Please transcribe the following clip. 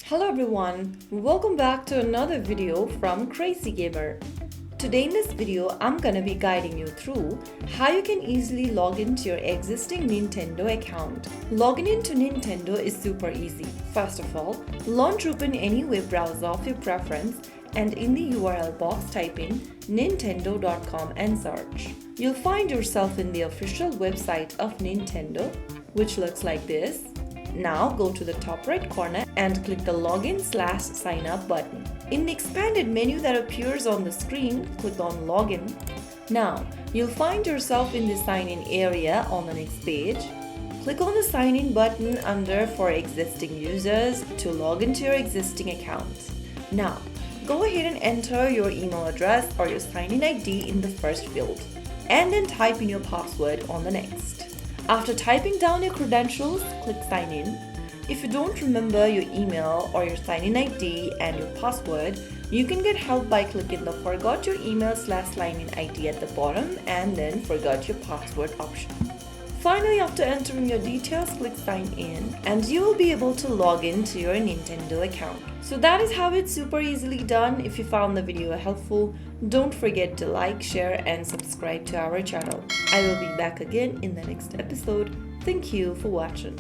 Hello everyone, welcome back to another video from Crazy Gamer. Today in this video, I'm gonna be guiding you through how you can easily log into your existing Nintendo account. Logging into Nintendo is super easy. First of all, launch open any web browser of your preference and in the URL box type in nintendo.com and search. You'll find yourself in the official website of Nintendo, which looks like this. Now go to the top right corner and click the login/sign up button. In the expanded menu that appears on the screen, click on login. Now you'll find yourself in the sign in area on the next page. Click on the sign in button under for existing users to log into your existing account. Now go ahead and enter your email address or your sign in ID in the first field and then type in your password on the next. After typing down your credentials, click sign in. If you don't remember your email or your sign in ID and your password, you can get help by clicking the forgot your email/sign in ID at the bottom and then forgot your password option. Finally, after entering your details, click sign in and you will be able to log into your Nintendo account. So that is how it's super easily done. If you found the video helpful, don't forget to like, share and subscribe to our channel. I will be back again in the next episode. Thank you for watching.